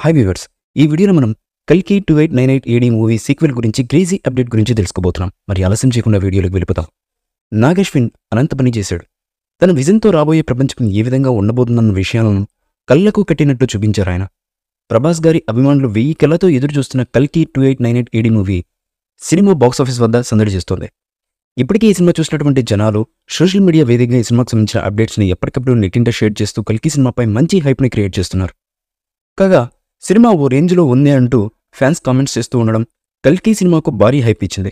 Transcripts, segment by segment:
Hi viewers, ఈ వీడియోలో మనం కల్కి 2898 ఏడీ మూవీ సీక్వెల్ గురించి క్రేజీ అప్డేట్ గురించి తెలుసుకోబోతున్నాం. మరి ఆలస్యం చేయకుండా వీడియోలోకి వెళ్ళిపోతాం. నాగేశ్విన్ అనంత పని చేశాడు. తన విజన్తో రాబోయే ప్రపంచం ఏ విధంగా ఉండబోతుందన్న విషయాలను కళ్లకు కట్టినట్టు చూపించారు ఆయన. ప్రభాస్ గారి అభిమానులు 1000 కళ్ళతో ఎదురు చూస్తున్న కల్కి 2898 ఏడీ మూవీ సినిమా బాక్సాఫీస్ వద్ద సందడి చేస్తోంది. ఇప్పటికీ ఈ సినిమా చూసినటువంటి జనాలు సోషల్ మీడియా వేదికగా ఈ సినిమాకు సంబంధించిన అప్డేట్స్ని ఎప్పటికప్పుడు నెట్టింట షేర్ చేస్తూ కల్కి సినిమాపై మంచి హైప్ని క్రియేట్ చేస్తున్నారు. కాగా సినిమా ఓ రేంజ్లో ఉంది అంటూ ఫ్యాన్స్ కామెంట్స్ చేస్తూ ఉండడం కల్కి సినిమాకు భారీ హైప్ ఇచ్చింది.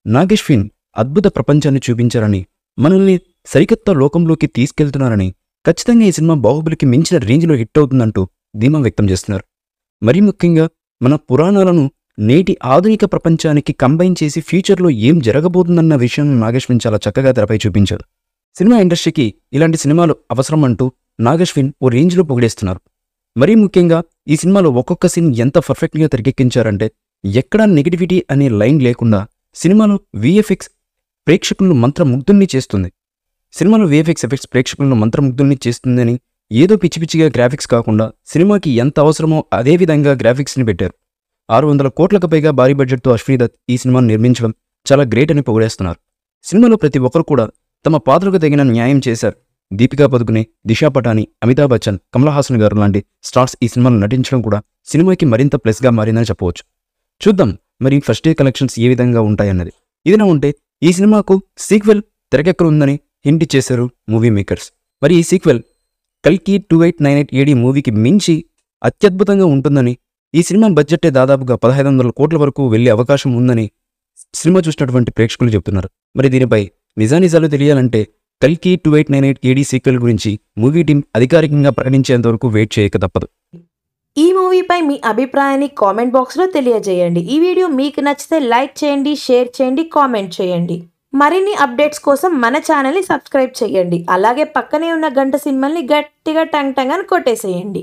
నాగేశ్విన్ అద్భుత ప్రపంచాన్ని చూపించారని, మనల్ని సరికొత్త లోకంలోకి తీసుకెళ్తున్నారని, ఖచ్చితంగా ఈ సినిమా బాహుబలికి మించిన రేంజ్లో హిట్ అవుతుందంటూ ధీమా వ్యక్తం చేస్తున్నారు. మరీ ముఖ్యంగా మన పురాణాలను నేటి ఆధునిక ప్రపంచానికి కంబైన్ చేసి ఫ్యూచర్లో ఏం జరగబోతుందన్న విషయాన్ని నాగేశ్విన్ చాలా చక్కగా తెరపై చూపించారు. సినిమా ఇండస్ట్రీకి ఇలాంటి సినిమాలు అవసరం అంటూ నాగేశ్విన్ ఓ రేంజ్లో పొగిడేస్తున్నారు. మరీ ముఖ్యంగా ఈ సినిమాలో ఒక్కొక్క సీన్ ఎంత పర్ఫెక్ట్గా తెరకెక్కించారంటే ఎక్కడా నెగిటివిటీ అనే లైన్ లేకుండా సినిమాలో విఎఫ్ఎక్స్ ప్రేక్షకులను మంత్రముగ్ధుల్ని చేస్తుంది. సినిమాలో విఎఫ్ఎక్స్ ఎఫెక్ట్స్ ప్రేక్షకులను మంత్రముగ్ధుల్ని చేస్తుందని ఏదో పిచ్చి పిచ్చిగా గ్రాఫిక్స్ కాకుండా సినిమాకి ఎంత అవసరమో అదే విధంగా గ్రాఫిక్స్ని పెట్టారు. 600 కోట్లకు పైగా భారీ బడ్జెట్తో అశ్విని దత్ ఈ సినిమాను నిర్మించడం చాలా గ్రేట్ అని పొగిడేస్తున్నారు. సినిమాలో ప్రతి ఒక్కరు కూడా తమ పాత్రకు తగిన న్యాయం చేశారు. దీపికా పదుకునే, దిశా పటాని, అమితాబ్ బచ్చన్, కమల్ హాసన్ గారు లాంటి స్టార్స్ ఈ సినిమాలో నటించడం కూడా సినిమాకి మరింత ప్లస్గా మారిందని చెప్పవచ్చు. చూద్దాం మరి ఫస్ట్ డే కలెక్షన్స్ ఏ విధంగా ఉంటాయన్నది. ఇదిలా ఉంటే ఈ సినిమాకు సీక్వెల్ తెరకెక్కనుందని హింట్ చేశారు మూవీ మేకర్స్. మరి ఈ సీక్వెల్ కల్కి 2898 ఏడీ మూవీకి మించి అత్యద్భుతంగా ఉంటుందని, ఈ సినిమా బడ్జెట్టే దాదాపుగా 1500 కోట్ల వరకు వెళ్లే అవకాశం ఉందని సినిమా చూసినటువంటి ప్రేక్షకులు చెబుతున్నారు. మరి దీనిపై నిజానిజాలు తెలియాలంటే కల్కి 2898 ఏడీ సీక్వెల్ గురించి మూవీ టీం అధికారికంగా ప్రకటించేంత వరకు వెయిట్ చేయక తప్పదు. ఈ మూవీపై మీ అభిప్రాయాన్ని కామెంట్ బాక్స్లో తెలియజేయండి. ఈ వీడియో మీకు నచ్చితే లైక్ చేయండి, షేర్ చేయండి, కామెంట్ చేయండి. మరిన్ని అప్డేట్స్ కోసం మన ఛానల్ని సబ్స్క్రైబ్ చేయండి. అలాగే పక్కనే ఉన్న గంట సింబల్ని గట్టిగా టంగ్ టంగ్ అని కొట్టేసేయండి.